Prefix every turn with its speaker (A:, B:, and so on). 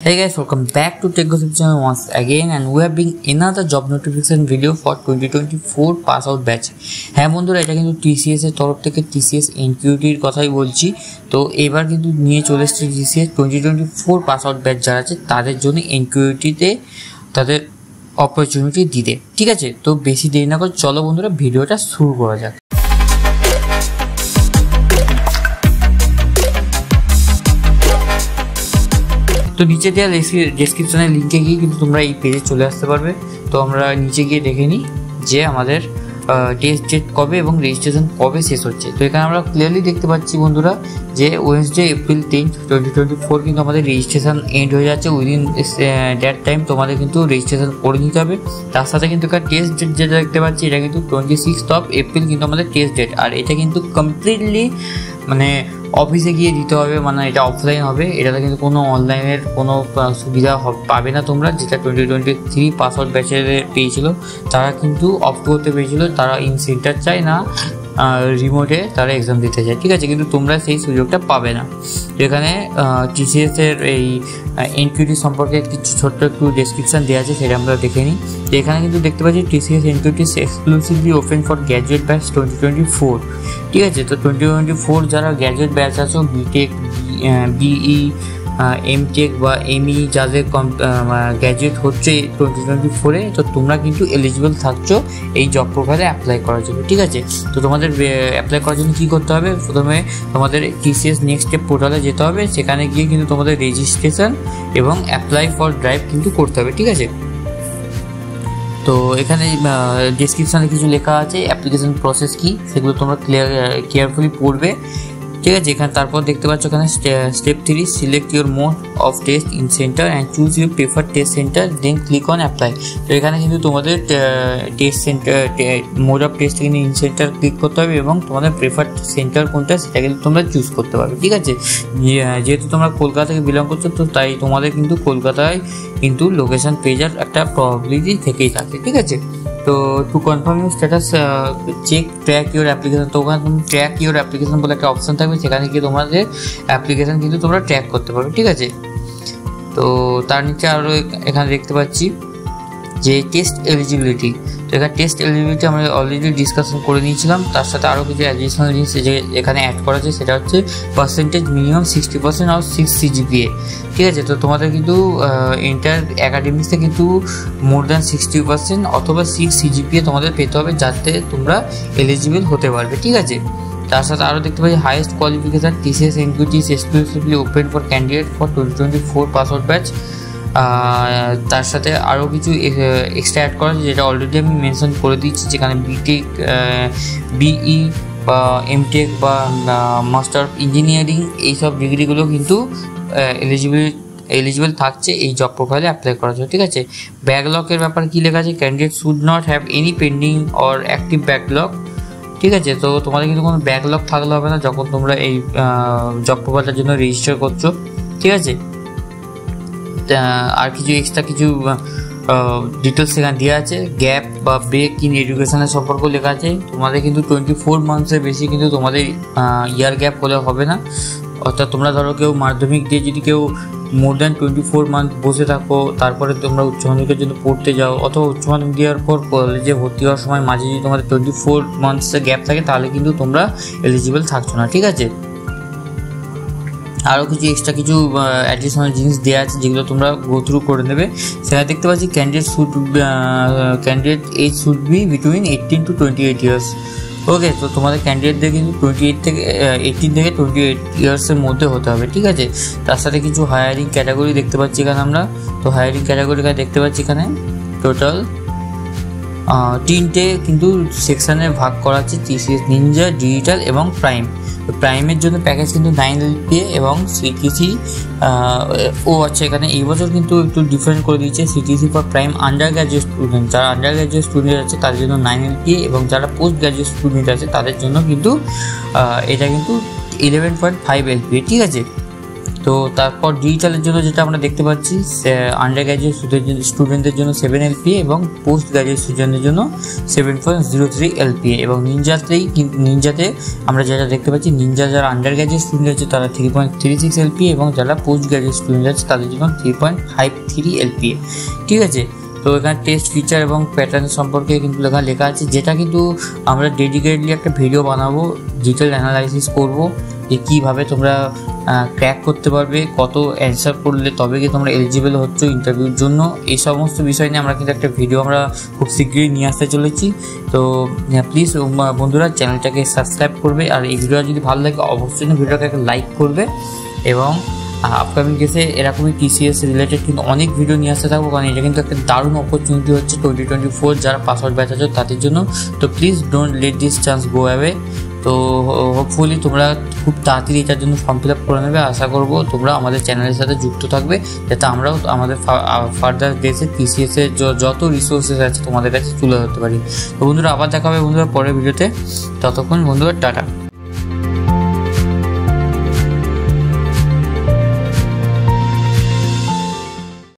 A: Hey guys, welcome back to Tech Gossip channel once again, and we are bringing another job notification video for 2024 pass out batch. হ্যাঁ বন্ধুরা, এটা কিন্তু TCS এর তরফ থেকে TCS NQT এর কথাই বলছি। তো এবার কিন্তু নিয়ে চলে এসেছে TCS 2024 পাস আউট ব্যাচ যারা আছে তাদের জন্য NQT তে তাদের অপরচুনিটি দিতে। ঠিক আছে, তো বেশি দেরি না করে চলো বন্ধুরা ভিডিওটা শুরু করা যাক। তো নিচে দেওয়া ডেসক্রিপশনের লিঙ্কে গিয়ে কিন্তু তোমরা এই পেজে চলে আসতে পারবে। তো আমরা নিচে গিয়ে দেখে নিই যে আমাদের টেস্ট ডেট কবে এবং রেজিস্ট্রেশন কবে শেষ হচ্ছে। তো এখানে আমরা ক্লিয়ারলি দেখতে পাচ্ছি বন্ধুরা যে ওয়েডনেসডে এপ্রিল 10, 2024 কিন্তু আমাদের রেজিস্ট্রেশন এন্ড হয়ে যাচ্ছে। উইদিন দ্যাট টাইম তোমাদের কিন্তু রেজিস্ট্রেশন করে নিতে হবে। তার সাথে কিন্তু এখানে টেস্ট ডেট যেটা দেখতে পাচ্ছি এটা কিন্তু 26 এপ্রিল কিন্তু আমাদের টেস্ট ডেট, আর এটা কিন্তু কমপ্লিটলি মানে অফিসে গিয়ে দিতে হবে, মানে এটা অফলাইন হবে। এটাতে কিন্তু কোনো অনলাইনের কোনো সুবিধা পাবে না তোমরা। যেটা 2023 পাস আউট ব্যাচের পেয়েছিল তারা কিন্তু অফ করতে পেরেছিল, তারা ইন সেন্টার চায় না রিমোটে তারা এক্সাম দিতে চায়। ঠিক আছে, কিন্তু তোমরা সেই সুযোগটা পাবে না। এখানে TCS এর এই NQT সম্পর্কে কিছু ছোট্ট একটু ডেসক্রিপশন দেওয়া আছে, সেটা আমরা দেখে নিই। তো এখানে কিন্তু দেখতে পাচ্ছি TCS NQT exclusively open for graduate batch 2024। ঠিক আছে, তো 2024 যারা গ্র্যাজুয়েট ব্যাচ আছো, বিটেক, বিই, এমটেক বা এমই যাদের গ্র্যাজুয়েট হচ্ছে 2024-এ, তো তোমরা কিন্তু এলিজিবল থাকছো এই জব প্রোফাইলে অ্যাপ্লাই করার জন্য। ঠিক আছে, তো তোমাদের অ্যাপ্লাই করার জন্য কী করতে হবে? প্রথমে তোমাদের TCS নেক্সট স্টেপ পোর্টালে যেতে হবে, সেখানে গিয়ে কিন্তু তোমাদের রেজিস্ট্রেশন এবং অ্যাপ্লাই ফর ড্রাইভ কিন্তু করতে হবে। ঠিক আছে, তো এখানে ডেসক্রিপশানে কিছু লেখা আছে অ্যাপ্লিকেশন প্রসেস কি, সেগুলো তোমরা কেয়ারফুলি পড়বে। ঠিক আছে, এখানে তারপর দেখতে পাচ্ছ এখানে step 3, select your mode of test in centre and choose your prefer test centre, then click on apply. তো এখানে কিন্তু তোমাদের test centre mode of test কিন্তু ইন সেন্টার ক্লিক করতে হবে এবং তোমাদের প্রেফার সেন্টার কোনটা সেটা কিন্তু তোমরা চুজ করতে পারবে। ঠিক আছে, যেহেতু তোমরা কলকাতা থেকে বিলং করছো, তো তাই তোমাদের কিন্তু কলকাতায় কিন্তু লোকেশন পেয়ে যাওয়ার একটা প্রবাবিলিটি থেকেই থাকে। ঠিক আছে, তো to confirm your status check track your application. তো ওখানে তুমি ট্র্যাক ইউর অ্যাপ্লিকেশন বলে একটা অপশান থাকবে, সেখানে গিয়ে তোমাদের অ্যাপ্লিকেশান কিন্তু তোমরা ট্র্যাক করতে পারবে। ঠিক আছে, তো তার নিচে আরও এখানে দেখতে পাচ্ছি যে টেস্ট এলিজিবিলিটি। তো এখানে টেস্ট এলিজিবিলিটি আমরা অলরেডি ডিসকাশন করে নিয়েছিলাম। তার সাথে আরও কিছু অ্যাডিশনাল জিনিস যে এখানে অ্যাড করা আছে, সেটা হচ্ছে পার্সেন্টেজ মিনিমাম 60% আর 6 CGPA। ঠিক আছে, তো তোমাদের কিন্তু ইন্টার অ্যাকাডেমিক্সে কিন্তু মোর দ্যান 60% অথবা 6 CGPA তোমাদের পেতে হবে, যাতে তোমরা এলিজিবল হতে পারবে। ঠিক আছে, তার সাথে আরও দেখতে পাচ্ছি highest qualification TCS NQT is exclusively open for candidate for 2024 pass out batch. তার সাথে আরও কিছু এক্সট্রা অ্যাড করা আছে, যেটা অলরেডি আমি মেনশন করে দিচ্ছি, যেখানে বিটেক, বিই বা এমটেক বা মাস্টার অফ ইঞ্জিনিয়ারিং এইসব ডিগ্রিগুলো কিন্তু এলিজিবল থাকছে এই জব প্রোফাইলে অ্যাপ্লাই করার জন্য। ঠিক আছে, ব্যাকলগের ব্যাপারে কী লেখা আছে? Candidate should not have any pending or active backlog. ঠিক আছে, তো তোমাদের কিন্তু কোনো ব্যাকলগ থাকলে হবে না যখন তোমরা এই জব প্রোফাইলটার জন্য রেজিস্টার করছো। ঠিক আছে, আর কিছু এক্সট্রা কিছু ডিটেলস সেখানে দেওয়া আছে। গ্যাপ বা ব্রেক ইন এডুকেশনের সম্পর্ক লেখা আছে। তোমাদের কিন্তু 24 মান্থসের বেশি কিন্তু তোমাদের ইয়ার গ্যাপ হলে হবে না। অর্থাৎ তোমরা ধরো কেউ মাধ্যমিক দিয়ে যদি কেউ মোর দ্যান 24 মান্থ বসে থাকো, তারপরে তোমরা উচ্চ মাধ্যমিকের জন্য পড়তে যাও, অথবা উচ্চ মাধ্যমিক দেওয়ার পর কলেজে ভর্তি হওয়ার সময় মাঝে যদি তোমাদের 24 মান্থসের গ্যাপ থাকে, তাহলে কিন্তু তোমরা এলিজিবল থাকছো না। ঠিক আছে, আরও কিছু এক্সট্রা কিছু অ্যাডিশনাল জিনিস দেওয়া আছে, যেগুলো তোমরা গো থ্রু করে নেবে। সেখানে দেখতে পাচ্ছি candidate age should be between 18 to 28 years. Okay, তো তোমাদের ক্যান্ডিডেটদের কিন্তু 18 থেকে 28 ইয়ার্সের মধ্যে হতে হবে। ঠিক আছে, তার সাথে কিছু হায়ারিং ক্যাটাগরি দেখতে পাচ্ছি এখানে আমরা। তো হায়ারিং ক্যাটাগরি দেখতে পাচ্ছি এখানে টোটাল 3টে কিন্তু সেকশানে ভাগ করা আছে, TCS নিনজা, ডিজিটাল এবং প্রাইম। প্রাইমের জন্য প্যাকেজ কিন্তু 9 LPA এবং CTC। আচ্ছা, এখানে এই বছর কিন্তু একটু ডিফারেন্ট করে দিয়েছে। CTC for prime under graduate student, যারা আন্ডার গ্র্যাজুয়েট স্টুডেন্ট আছে তাদের জন্য 9 LPA, এবং যারা পোস্ট গ্র্যাজুয়েট স্টুডেন্ট আছে তাদের জন্য কিন্তু এটা কিন্তু 11.5 LPA। ঠিক আছে, তো তো তারপর ডিজিটালের জন্য যেটা আমরা দেখতে পাচ্ছি, আন্ডার গ্র্যাজুয়েট স্টুডেন্টদের জন্য 7 LPA এবং পোস্ট গ্র্যাজুয়েট স্টুডেন্টদের জন্য 7.03 LPA। এবং নিনজাতে আমরা যেটা দেখতে পাচ্ছি, নিনজা যারা আন্ডার গ্র্যাজুয়েট স্টুডেন্ট আছে তারা 3.36 LPA এবং যারা পোস্ট গ্র্যাজুয়েট স্টুডেন্ট আছে তাদের জন্য 3.53 LPA। ঠিক আছে, তো এখানে টেস্ট ফিচার এবং প্যাটার্ন সম্পর্কে কিন্তু লেখা আছে, যেটা কিন্তু আমরা ডেডিকেটলি একটা ভিডিও বানাবো, ডিটেল অ্যানালাইসিস করব যে কীভাবে তোমরা ক্র্যাক করতে পারবে, কত অ্যান্সার করলে তবে কি তোমরা এলিজিবল হচ্ছ ইন্টারভিউর জন্য। এই সমস্ত বিষয় নিয়ে আমরা কিন্তু একটা ভিডিও আমরা খুব শীঘ্রই নিয়ে আসতে চলেছি। তো প্লিজ বন্ধুরা চ্যানেলটাকে সাবস্ক্রাইব করবে, আর এই ভিডিওটা যদি ভালো লাগে অবশ্যই ভিডিওটাকে একটা লাইক করবে। এবং আপকামিং কেসে এরকমই TCS রিলেটেড কিন্তু অনেক ভিডিও নিয়ে আসতে থাকবো, কারণ এটা কিন্তু একটা দারুণ অপরচুনিটি হচ্ছে 2024 যারা পাস আউট ব্যাচ আছো তাদের জন্য। তো please don't let this chance go away. তো হোপফুলি তোমরা খুব তাড়াতাড়ি এটার জন্য ফর্ম ফিল আপ করে নেবে। আশা করবো তোমরা আমাদের চ্যানেলের সাথে যুক্ত থাকবে, যাতে আমরাও আমাদের ফার্দার ডেসে TCS এর যত রিসোর্সেস আছে তোমাদের কাছে তুলে ধরতে পারি। তো বন্ধুরা আবার দেখা হবে বন্ধুরা পরের ভিডিওতে, ততক্ষণ বন্ধুরা টাটা।